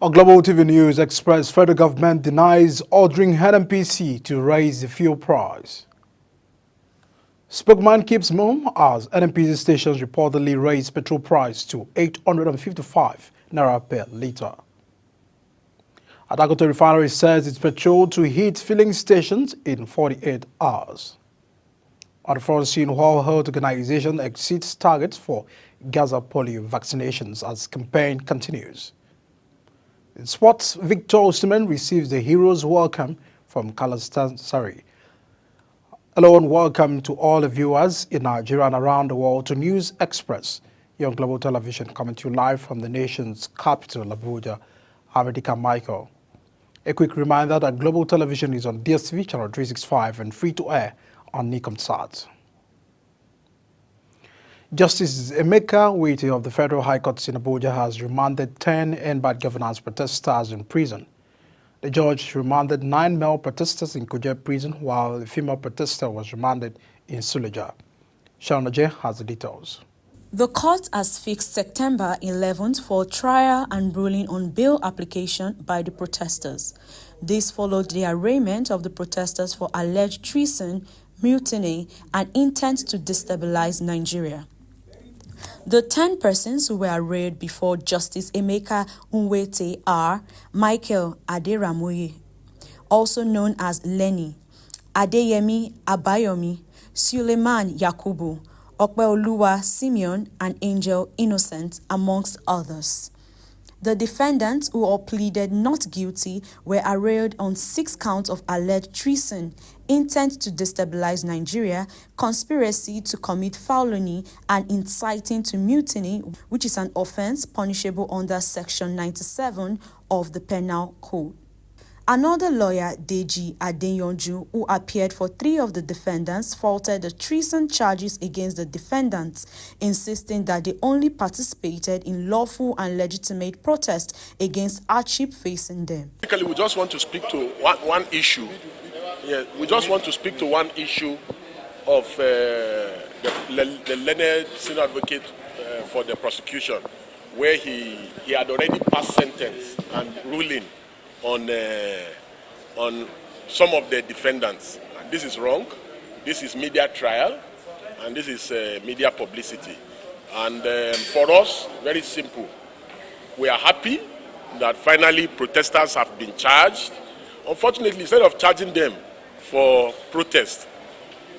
On Global TV News Express, federal government denies ordering NNPC to raise the fuel price. Spokesman keeps mum as NNPC stations reportedly raised petrol price to 855 naira per litre. Dangote Refinery says its petrol to hit filling stations in 48 hours. On the front scene, World Health Organization exceeds targets for Gaza polio vaccinations as campaign continues. In sports, Victor Osimhen receives the Heroes Welcome from Galatasaray. Hello and welcome to all the viewers in Nigeria and around the world to News Express, Young Global Television, coming to you live from the nation's capital, Abuja. I'm Edika Michael. A quick reminder that Global Television is on DSTV channel 365 and free to air on Nikomsat. Justice Emeka Nwite of the Federal High Court in Abuja has remanded 10 bad governance protesters in prison. The judge remanded 9 male protesters in Kuje prison, while a female protester was remanded in Suleja. Sharon Ajay has the details. The court has fixed September 11th for trial and ruling on bail application by the protesters. This followed the arraignment of the protesters for alleged treason, mutiny, and intent to destabilize Nigeria. The 10 persons who were arraigned before Justice Emeka Nwite are Michael Aderamoye, also known as Lenny, Adeyemi Abayomi, Suleiman Yakubu, Okpeoluwa Simeon, and Angel Innocent, amongst others. The defendants, who all pleaded not guilty, were arraigned on 6 counts of alleged treason, intent to destabilize Nigeria, conspiracy to commit felony, and inciting to mutiny, which is an offense punishable under Section 97 of the Penal Code. Another lawyer, Deji Adeyanju, who appeared for 3 of the defendants, faulted the treason charges against the defendants, insisting that they only participated in lawful and legitimate protest against hardship facing them. We just want to speak to one issue. Yeah, we just want to speak to one issue of the learned senior advocate for the prosecution, where he had already passed sentence and ruling on some of the defendants. And this is wrong. This is media trial, and this is media publicity. And for us, very simple. We are happy that finally protesters have been charged. Unfortunately, instead of charging them for protest,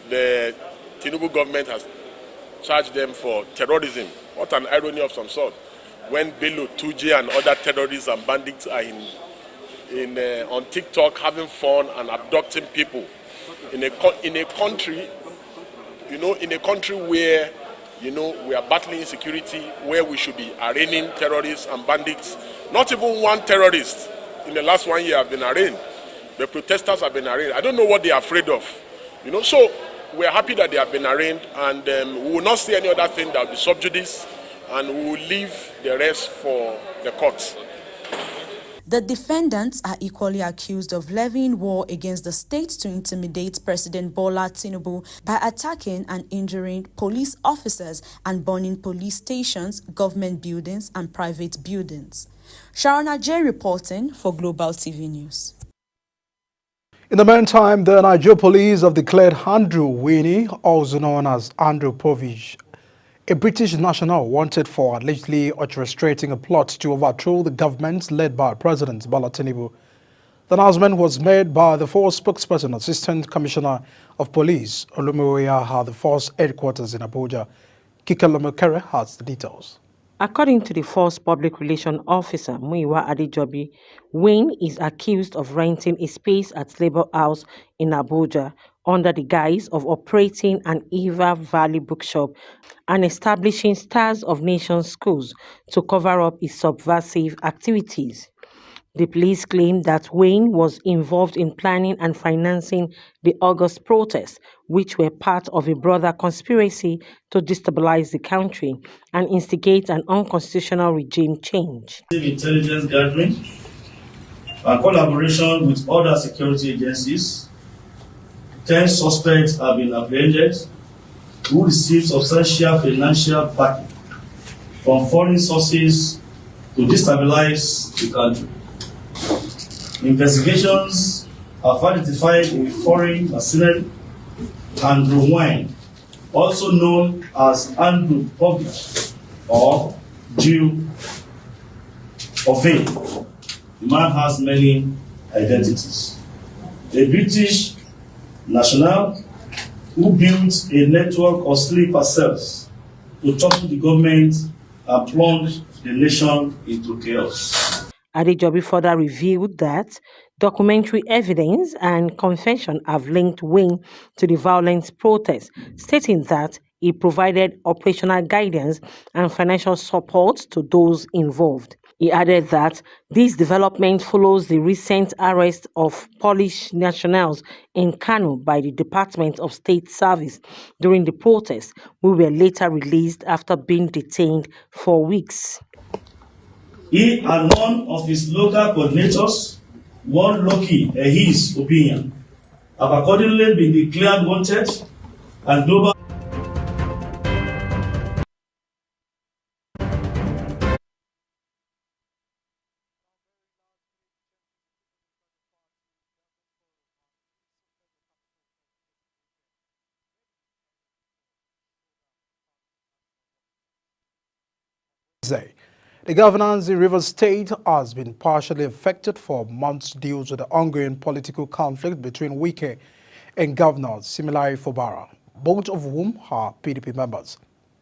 the Tinubu government has charged them for terrorism. What an irony of some sort. When Bello Tuji and other terrorists and bandits are on TikTok having fun and abducting people in a country, in a country where, we are battling insecurity, where we should be arraigning terrorists and bandits. Not even one terrorist in the last 1 year have been arraigned. The protesters have been arraigned. I don't know what they are afraid of. So we are happy that they have been arraigned, and we will not see any other thing that will be sub judice, and we will leave the rest for the courts. The defendants are equally accused of levying war against the state to intimidate President Bola Tinubu by attacking and injuring police officers and burning police stations, government buildings, and private buildings. Sharon Ajay reporting for Global TV News. In the meantime, the Nigeria police have declared Andrew Winnie, also known as Andrew Povich, a British national wanted for allegedly orchestrating a plot to overthrow the government led by President Bola Tinubu. The announcement was made by the force spokesperson, Assistant Commissioner of Police, Olumoya, at the force headquarters in Abuja. Kike Lomokere has the details. According to the force public relations officer, Muyiwa Adejobi, Wayne is accused of renting a space at Labour House in Abuja under the guise of operating an Eva Valley bookshop and establishing Stars of Nations schools to cover up his subversive activities. The police claim that Wayne was involved in planning and financing the August protests, which were part of a broader conspiracy to destabilize the country and instigate an unconstitutional regime change. Intelligence gathering and collaboration with other security agencies, 10 suspects have been apprehended who received substantial financial backing from foreign sources to destabilize the country. Investigations have identified a foreign mercenary, Andrew Wine, also known as Andrew Pogba or Jew of faith. The man has many identities. A British national who built a network of sleeper cells to topple the government and plunge the nation into chaos. Adejobi further revealed that documentary evidence and confession have linked Wayne to the violent protests, stating that he provided operational guidance and financial support to those involved. He added that this development follows the recent arrest of Polish nationals in Kano by the Department of State Service during the protests, who were later released after being detained for weeks. He and one of his local coordinators, one Loki, his opinion, have accordingly been declared wanted and global. The governance in Rivers State has been partially affected for months due to the ongoing political conflict between Wike and Governor Siminalayi Fubara, both of whom are PDP members.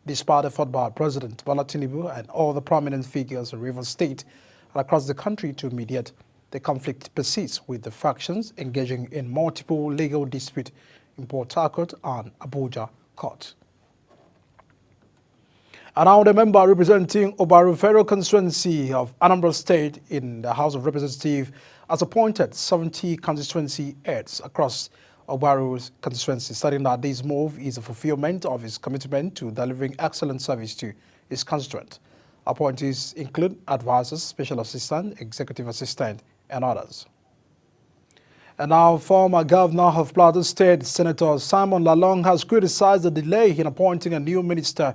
Despite effort by President Bola Tinubu and all the prominent figures in Rivers State and across the country to mediate, the conflict persists, with the factions engaging in multiple legal disputes in Port Harcourt and Abuja court. And now the member representing Obaru Federal Constituency of Anambra State in the House of Representatives has appointed 70 constituency heads across Obaru's constituency, stating that this move is a fulfillment of his commitment to delivering excellent service to his constituent. Appointees include advisors, special assistant, executive assistant, and others. And now, former governor of Plateau State, Senator Simon Lalong, has criticized the delay in appointing a new minister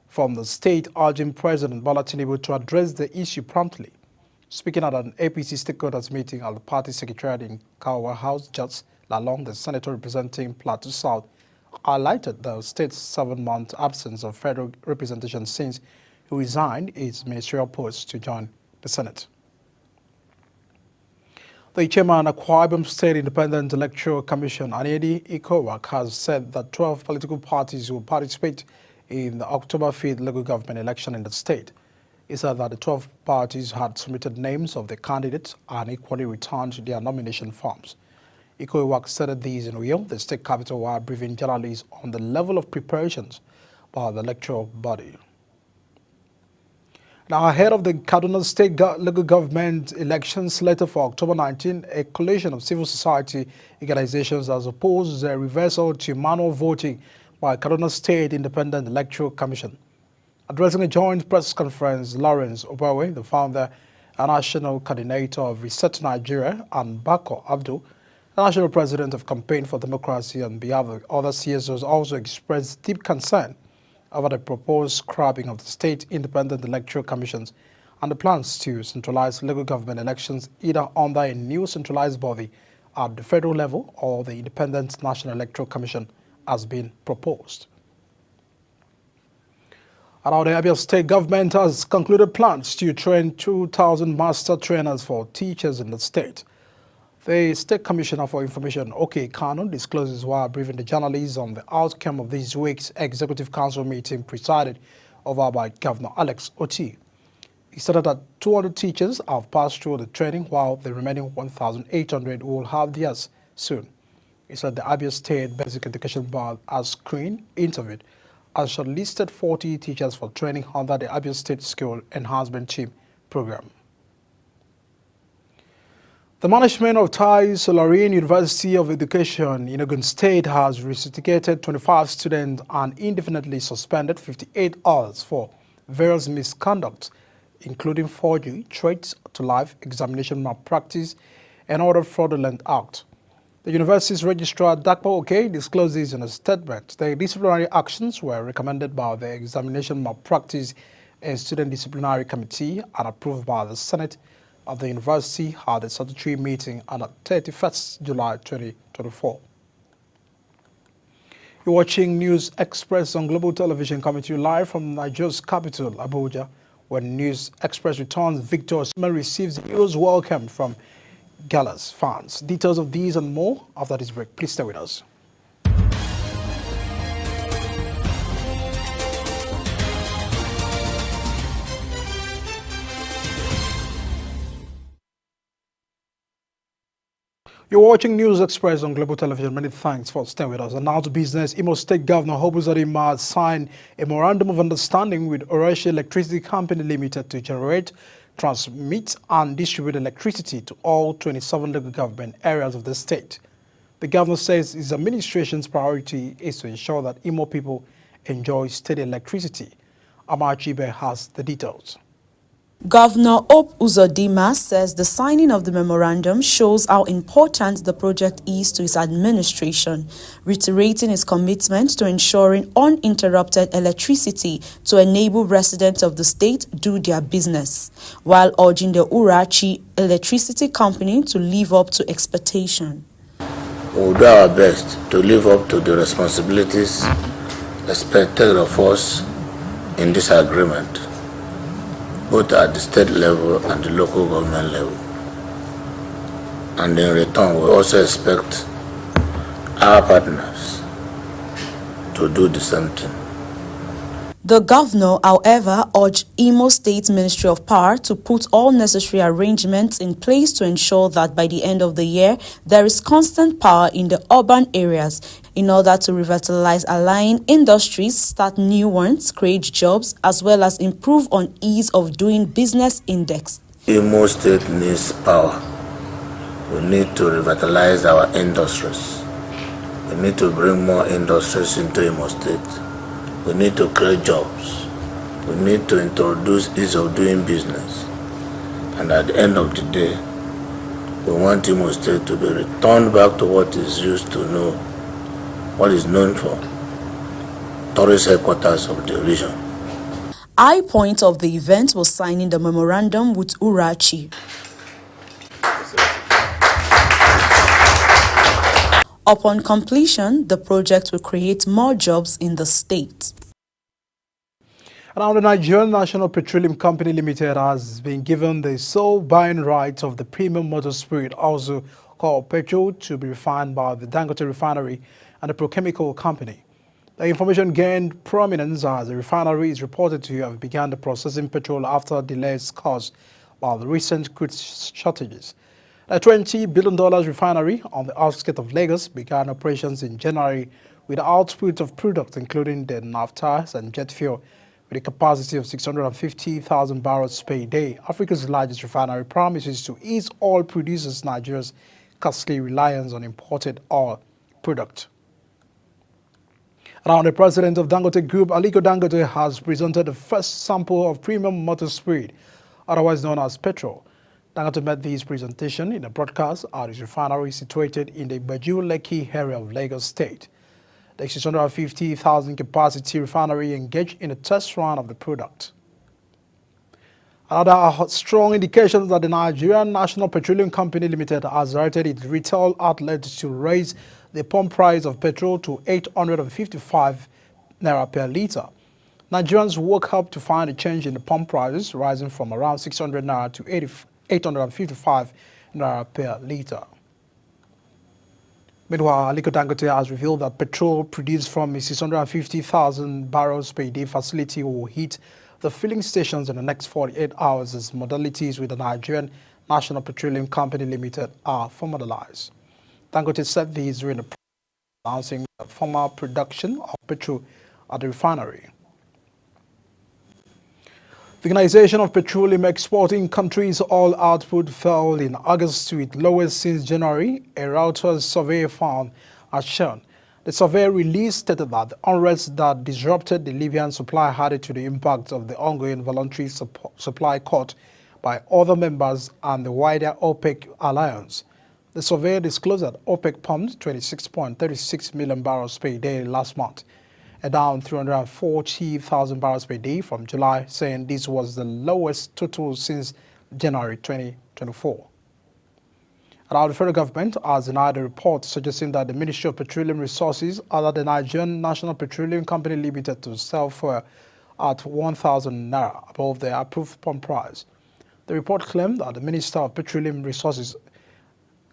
from the state, urging President Bola Tinubu to address the issue promptly. Speaking at an APC stakeholders meeting at the party secretariat in Kawa House, Judge Lalong, the senator representing Plateau South, highlighted the state's 7-month absence of federal representation since he resigned his ministerial post to join the Senate. The chairman of Akwa Ibom State Independent Electoral Commission, Anedi Ikowak, has said that 12 political parties will participate in the October 5th local government election in the state. He said that the 12 parties had submitted names of the candidates and equally returned their nomination forms. Ikowak said these in Uyo, the state capital, while briefing journalists on the level of preparations by the electoral body. Now, ahead of the Kaduna State local government elections slated for October 19, a coalition of civil society organizations has opposed the reversal to manual voting by Kaduna State Independent Electoral Commission. Addressing a joint press conference, Lawrence Obawe, the founder and national coordinator of Reset Nigeria, and Bako Abdul, the national president of Campaign for Democracy on behalf of other CSOs, also expressed deep concern over the proposed scrapping of the State Independent Electoral Commissions and the plans to centralize local government elections either under a new centralized body at the federal level or the Independent National Electoral Commission has been proposed. And now the Abia State government has concluded plans to train 2,000 master trainers for teachers in the state. The State Commissioner for Information, OK Kanu, discloses while briefing the journalists on the outcome of this week's Executive Council meeting presided over by Governor Alex Oti. He said that 200 teachers have passed through the training, while the remaining 1,800 will have theirs soon. He said the Abia State Basic Education Board has screened, interviewed, and shortlisted 40 teachers for training under the Abia State School Enhancement Team program. The management of Tai Solarin University of Education in Ogun State has resuscitated 25 students and indefinitely suspended 58 others for various misconducts, including forgery, threats to life, examination malpractice, and other fraudulent acts. The university's registrar, Dakpo Oke, discloses in a statement that disciplinary actions were recommended by the Examination Malpractice a student disciplinary committee and approved by the Senate of the university had a statutory meeting on the 31st July 2024. You're watching News Express on Global Television, coming to you live from Nigeria's capital, Abuja, where News Express returns victorious and receives the hero's welcome from Gala's fans. Details of these and more after this break. Please stay with us. You're watching News Express on Global Television. Many thanks for staying with us. And now to business. Imo State Governor Hope Uzodinma signed a memorandum of understanding with Orashi Electricity Company Limited to generate, transmit and distribute electricity to all 27 local government areas of the state. The governor says his administration's priority is to ensure that Imo people enjoy steady electricity. Amachibe has the details. Governor Hope Uzodinma says the signing of the memorandum shows how important the project is to his administration, reiterating his commitment to ensuring uninterrupted electricity to enable residents of the state do their business, while urging the Urachi Electricity Company to live up to expectation. We will do our best to live up to the responsibilities expected of us in this agreement, both at the state level and the local government level. And in return, we also expect our partners to do the same thing. The governor, however, urged Imo State Ministry of Power to put all necessary arrangements in place to ensure that by the end of the year, there is constant power in the urban areas in order to revitalize aligned industries, start new ones, create jobs, as well as improve on ease of doing business index. Imo State needs power. We need to revitalize our industries. We need to bring more industries into Imo State. We need to create jobs. We need to introduce ease of doing business. And at the end of the day, we want Imo State to be returned back to what is used to know, what is known for, tourist headquarters of the region. High point of the event was signing the memorandum with Urachi. Upon completion, the project will create more jobs in the state. Now, the Nigerian National Petroleum Company Limited has been given the sole buying rights of the premium motor spirit, also called petrol, to be refined by the Dangote Refinery and the Prochemical Company. The information gained prominence as the refinery is reported to have begun the processing petrol after delays caused by the recent crude shortages. The $20 billion refinery on the outskirts of Lagos began operations in January with output of products including the naphtha and jet fuel with a capacity of 650,000 barrels per day. Africa's largest refinery promises to ease oil producers Nigeria's costly reliance on imported oil product. Now, the president of Dangote Group, Aliko Dangote, has presented the first sample of premium motor spirit, otherwise known as petrol. Dangote made this presentation in a broadcast at his refinery situated in the Baju-Lekki area of Lagos State. The 650,000 capacity refinery engaged in a test run of the product. Another strong indication that the Nigerian National Petroleum Company Limited has directed its retail outlets to raise the pump price of petrol to 855 naira per litre. Nigerians woke up to find a change in the pump prices, rising from around 600 naira to 855 naira per litre. Meanwhile, Aliko Dangote has revealed that petrol produced from a 650,000 barrels per day facility will hit the filling stations in the next 48 hours as modalities with the Nigerian National Petroleum Company Limited are formalized. Dangote said this during the announcing the formal production of petrol at the refinery. The Organization of Petroleum Exporting Countries' oil output fell in August to its lowest since January, a Reuters survey found has shown. The survey release stated that the unrest that disrupted the Libyan supply added to the impact of the ongoing voluntary supply cut by other members and the wider OPEC alliance. The survey disclosed that OPEC pumped 26.36 million barrels per day last month, down 340,000 barrels per day from July, saying this was the lowest total since January 2024. Now, the federal government has denied a report suggesting that the Ministry of Petroleum Resources ordered the Nigerian National Petroleum Company Limited to sell fuel at 1,000 naira above the approved pump price. The report claimed that the Minister of Petroleum Resources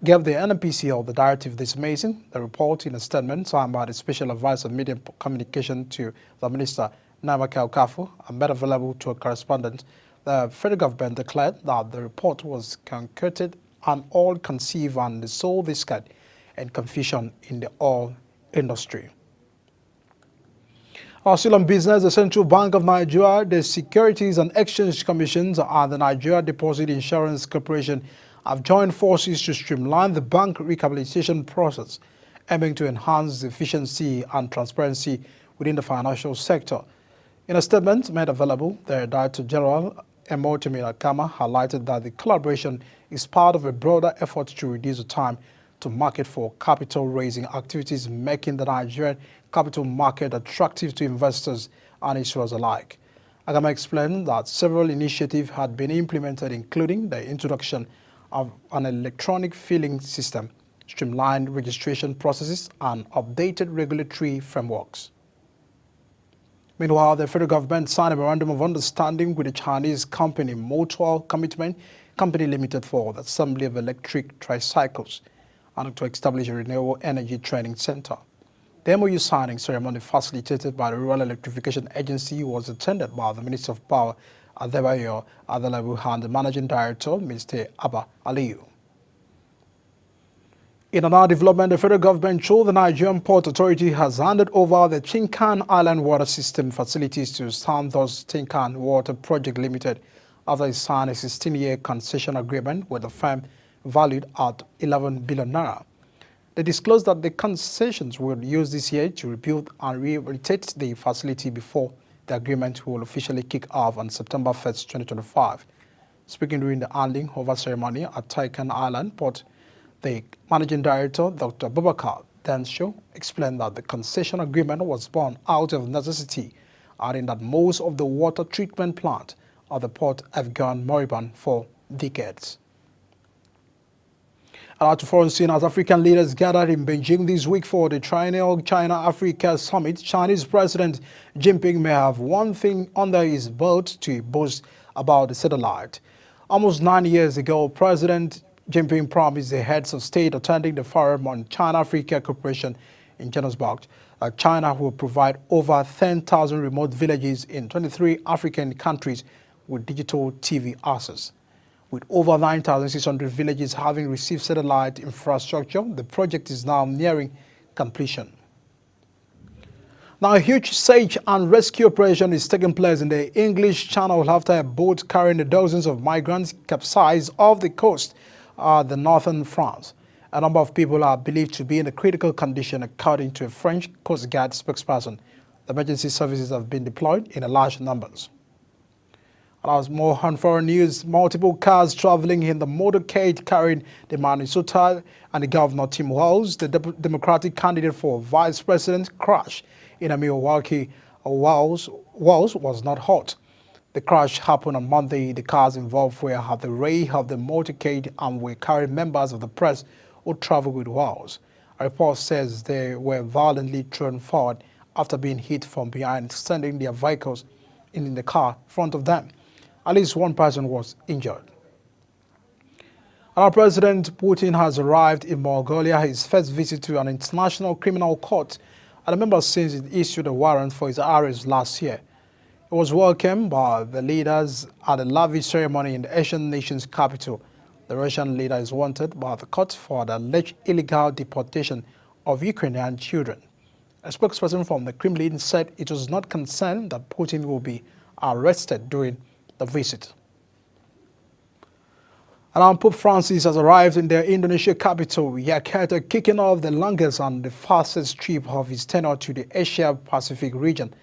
gave the NNPC all the directive dismissing the report in a statement signed by the Special Advisor of Media Communication to the Minister, Namaka Okafor, and made available to a correspondent. The federal government declared that the report was concocted and all conceive and sow discord and confusion in the oil industry. Still on business, the Central Bank of Nigeria, the Securities and Exchange Commission, and the Nigeria Deposit Insurance Corporation have joined forces to streamline the bank recapitalization process, aiming to enhance the efficiency and transparency within the financial sector. In a statement made available, the Director General, Emotimi Akama, highlighted that the collaboration is part of a broader effort to reduce the time to market for capital raising activities, making the Nigerian capital market attractive to investors and issuers alike. Akama explained that several initiatives had been implemented, including the introduction of an electronic filing system, streamlined registration processes, and updated regulatory frameworks. Meanwhile, the federal government signed a memorandum of understanding with the Chinese company Mutual Commitment Company Limited for the assembly of electric tricycles and to establish a renewable energy training center. The MOU signing ceremony, facilitated by the Rural Electrification Agency, was attended by the Minister of Power, Adebayo Adelabu, and the Managing Director, Mr. Abba Aliyu. In another development, the federal government told the Nigerian Port Authority has handed over the Tinkan Island Water System facilities to Santos Tinkan Water Project Limited after it signed a 16-year concession agreement with the firm valued at 11 billion naira. They disclosed that the concessions will use this year to rebuild and rehabilitate the facility before the agreement will officially kick off on September 1st, 2025. Speaking during the handing over ceremony at Tinkan Island Port, the Managing Director, Dr. Bubakar Dansho, explained that the concession agreement was born out of necessity, adding that most of the water treatment plant at the port have gone moribund for decades. Out to foreign scene, as African leaders gathered in Beijing this week for the triennial China-Africa Summit, Chinese President Jinping may have one thing under his belt to boast about the satellite. Almost 9 years ago, President Jinping promised the heads of state attending the forum on China-Africa cooperation in Johannesburg that China will provide over 10,000 remote villages in 23 African countries with digital TV access. With over 9,600 villages having received satellite infrastructure, the project is now nearing completion. Now, a huge search and rescue operation is taking place in the English Channel after a boat carrying dozens of migrants capsized off the coast of the northern France. A number of people are believed to be in a critical condition, according to a French Coast Guard spokesperson. The emergency services have been deployed in large numbers. And as more on foreign news, multiple cars traveling in the motorcade carrying the Minnesota and the Governor Tim Walz, the Democratic candidate for vice president, crashed in a Milwaukee. Walz was not hurt. The crash happened on Monday. The cars involved were at the rear of the motorcade and were carrying members of the press who traveled with Walz. A report says they were violently thrown forward after being hit from behind, sending their vehicles in the car in front of them. At least one person was injured. Our President Putin has arrived in Mongolia, his first visit to an international criminal court, and remember since it issued a warrant for his arrest last year. He was welcomed by the leaders at a lavish ceremony in the Asian nation's capital. The Russian leader is wanted by the court for the alleged illegal deportation of Ukrainian children. A spokesperson from the Kremlin said it was not concerned that Putin will be arrested during the visit. And Pope Francis has arrived in the Indonesia capital, Jakarta, kicking off the longest and the fastest trip of his tenure to the Asia-Pacific region.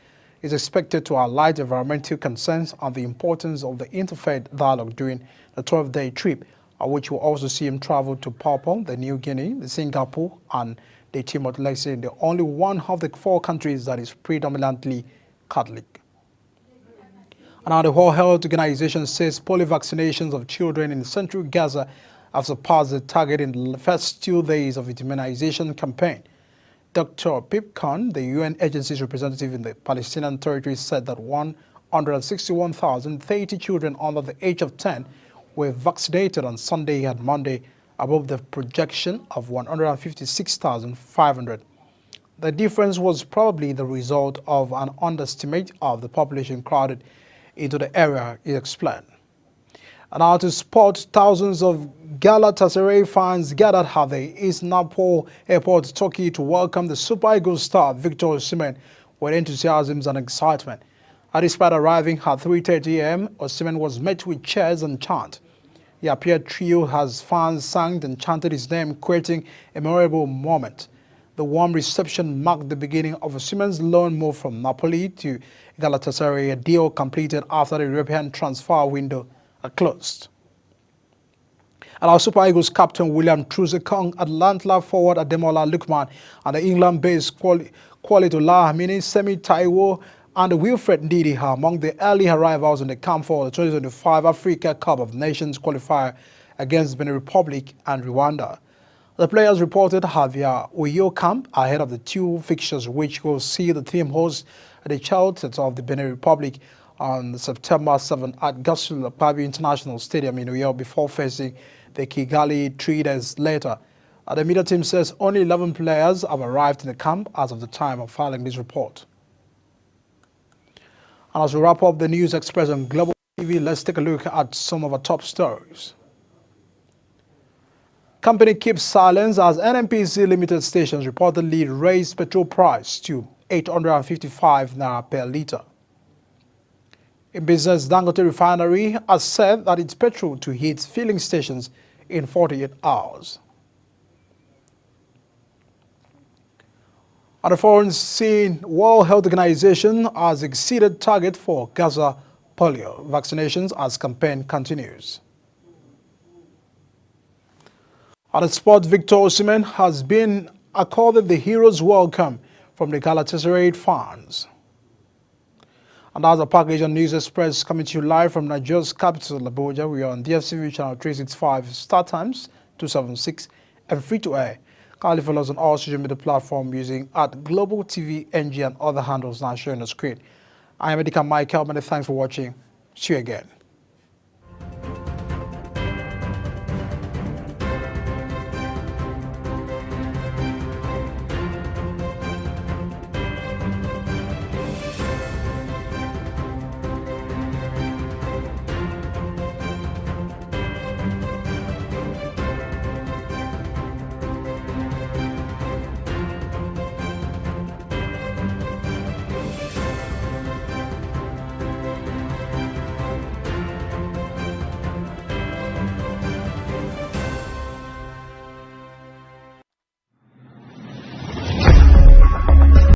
He is expected to highlight environmental concerns and the importance of the interfaith dialogue during the 12-day trip, which will also see him travel to Papua, the New Guinea, Singapore, and the team of Lexington, the only one of the 4 countries that is predominantly Catholic. And now the World Health Organization says polio vaccinations of children in central Gaza have surpassed the target in the first 2 days of its immunization campaign. Dr. Pip Khan, the UN agency's representative in the Palestinian territory, said that 161,030 children under the age of 10 were vaccinated on Sunday and Monday, above the projection of 156,500. The difference was probably the result of an underestimate of the population crowded into the area, he explained. And now to sport, thousands of Galatasaray fans gathered at the Istanbul airport, Turkey, to welcome the Super Eagles star Victor Osimhen with enthusiasm and excitement. And despite arriving at 3:30 a.m., Osimhen was met with cheers and chant. He appeared thrilled as fans sang and chanted his name, creating a memorable moment. The warm reception marked the beginning of Osimhen's loan move from Napoli to Galatasaray, a deal completed after the European transfer window closed. And our Super Eagles captain William Troost-Ekong, Atlanta forward Ademola Lookman, and the England-based Qualitola Amini, Semi Taiwo, and Wilfred Ndidi are among the early arrivals in the camp for the 2025 Africa Cup of Nations qualifier against Benin Republic and Rwanda. The players reported have their Uyo camp ahead of the 2 fixtures, which will see the team host the Charlottes of the Benin Republic on September 7 at Gaston Pabi International Stadium in New York before facing the Kigali 3 days later. The media team says only 11 players have arrived in the camp as of the time of filing this report. And as we wrap up the News Express on Global TV, let's take a look at some of our top stories. Company keeps silence as NNPC limited stations reportedly raised petrol price to 855 naira per litre. In business, Dangote Refinery has said that its petrol to hit filling stations in 48 hours. On the foreign scene, World Health Organization has exceeded target for Gaza polio vaccinations as campaign continues. On the sport, Victor Osimhen has been accorded the hero's welcome from the Galatasaray fans. And as a package on News Express coming to you live from Nigeria's capital, Abuja, we are on DFTV channel 365, Star Times 276, and free to air. Kindly follow us on all social media platforms using @Global TV NG and other handles now showing on the screen. I am Edika Michael. Many thanks for watching. See you again.